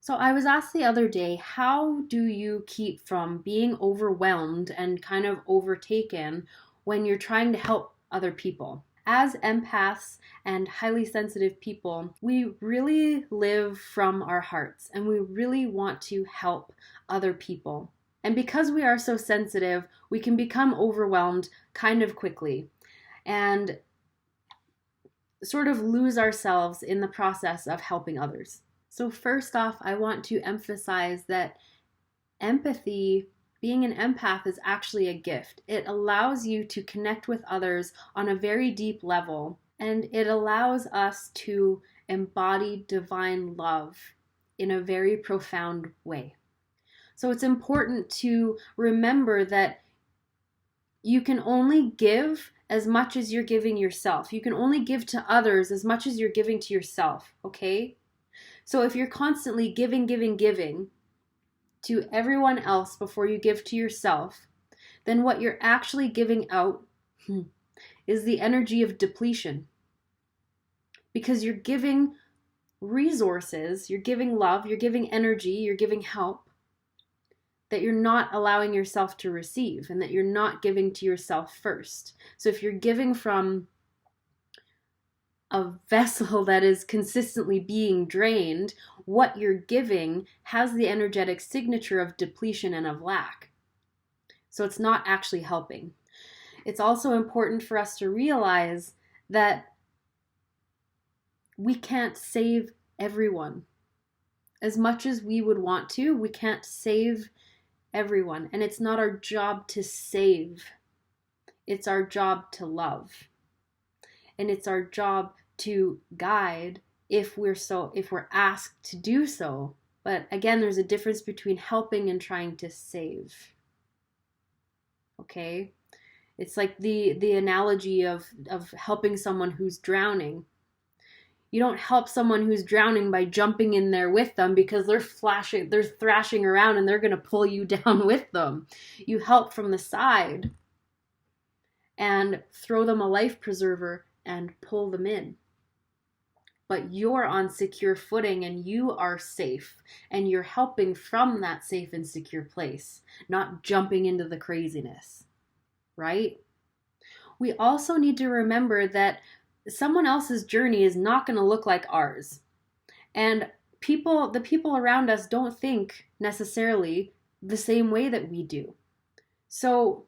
So I was asked the other day, how do you keep from being overwhelmed and kind of overtaken when you're trying to help other people? As empaths and highly sensitive people, we really live from our hearts and we really want to help other people. And because we are so sensitive, we can become overwhelmed kind of quickly and sort of lose ourselves in the process of helping others. So, first off, I want to emphasize that empathy, being an empath, is actually a gift. It allows you to connect with others on a very deep level, and it allows us to embody divine love in a very profound way. So, it's important to remember that you can only give as much as you're giving yourself. You can only give to others as much as you're giving to yourself, okay? So if you're constantly giving to everyone else before you give to yourself, then what you're actually giving out is the energy of depletion. Because you're giving resources, you're giving love, you're giving energy, you're giving help that you're not allowing yourself to receive and that you're not giving to yourself first. So if you're giving from a vessel that is consistently being drained, what you're giving has the energetic signature of depletion and of lack. So it's not actually helping. It's also important for us to realize that we can't save everyone. As much as we would want to, we can't save everyone. And it's not our job to save. It's our job to love. And it's our job to guide if we're asked to do so. But again, there's a difference between helping and trying to save. Okay? It's like the analogy of helping someone who's drowning. You don't help someone who's drowning by jumping in there with them because they're thrashing around and they're going to pull you down with them. You help from the side and throw them a life preserver and pull them in. But you're on secure footing and you are safe and you're helping from that safe and secure place, not jumping into the craziness, right? We also need to remember that someone else's journey is not going to look like ours. And the people around us don't think necessarily the same way that we do. So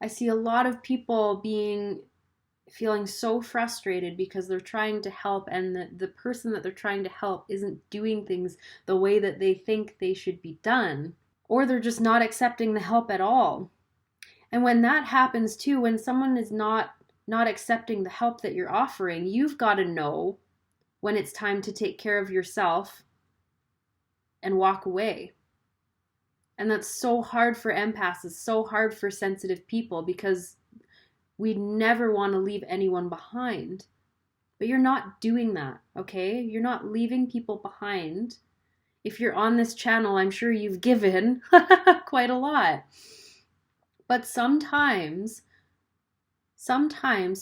I see a lot of people feeling so frustrated because they're trying to help and the person that they're trying to help isn't doing things the way that they think they should be done, or they're just not accepting the help at all. And when that happens too, when someone is not accepting the help that you're offering, you've got to know when it's time to take care of yourself and walk away. And that's so hard for empaths, it's so hard for sensitive people because we never want to leave anyone behind. But you're not doing that, okay? You're not leaving people behind. If you're on this channel, I'm sure you've given quite a lot. But sometimes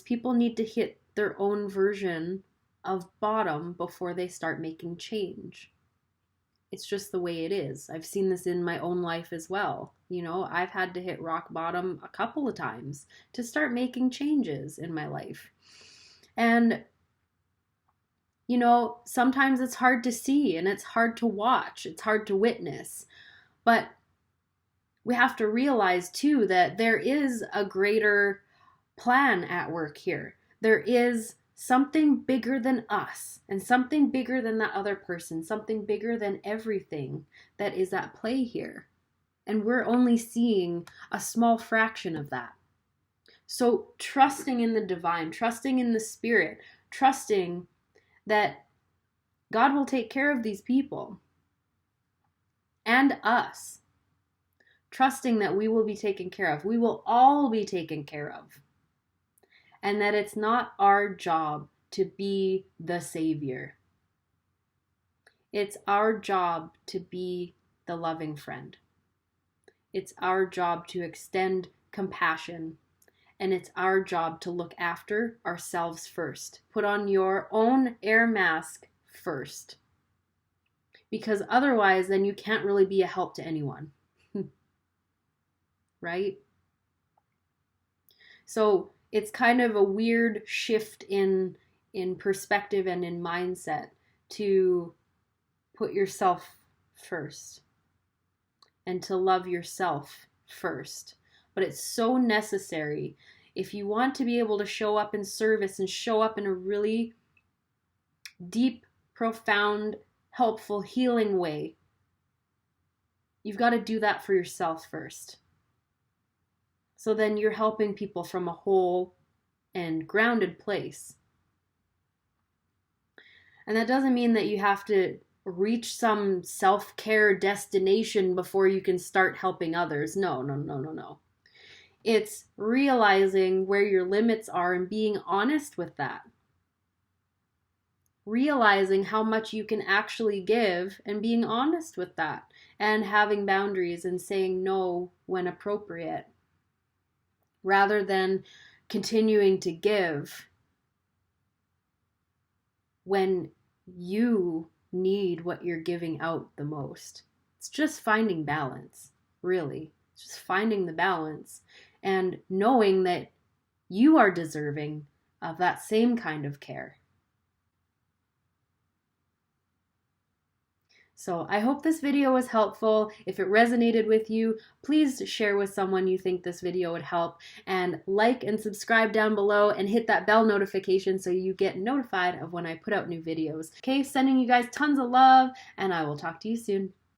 people need to hit their own version of bottom before they start making change. It's just the way it is. I've seen this in my own life as well. You know, I've had to hit rock bottom a couple of times to start making changes in my life. And, you know, sometimes it's hard to see and it's hard to watch. It's hard to witness. But we have to realize too that there is a greater plan at work here. There is something bigger than us and something bigger than that other person, something bigger than everything that is at play here. And we're only seeing a small fraction of that. So trusting in the divine, trusting in the spirit, trusting that God will take care of these people and us, trusting that we will be taken care of. We will all be taken care of. And that it's not our job to be the savior. It's our job to be the loving friend. It's our job to extend compassion. And it's our job to look after ourselves first. Put on your own air mask first. because otherwise then you can't really be a help to anyone. Right? So it's kind of a weird shift in perspective and in mindset to put yourself first and to love yourself first. But it's so necessary if you want to be able to show up in service and show up in a really deep, profound, helpful, healing way. You've got to do that for yourself first. So then you're helping people from a whole and grounded place. And that doesn't mean that you have to reach some self-care destination before you can start helping others. No. It's realizing where your limits are and being honest with that. Realizing how much you can actually give and being honest with that. And having boundaries and saying no when appropriate. Rather than continuing to give when you need what you're giving out the most. It's just finding balance, really. It's just finding the balance and knowing that you are deserving of that same kind of care. So I hope this video was helpful. If it resonated with you, please share with someone you think this video would help, and like and subscribe down below and hit that bell notification so you get notified of when I put out new videos. Okay, sending you guys tons of love, and I will talk to you soon.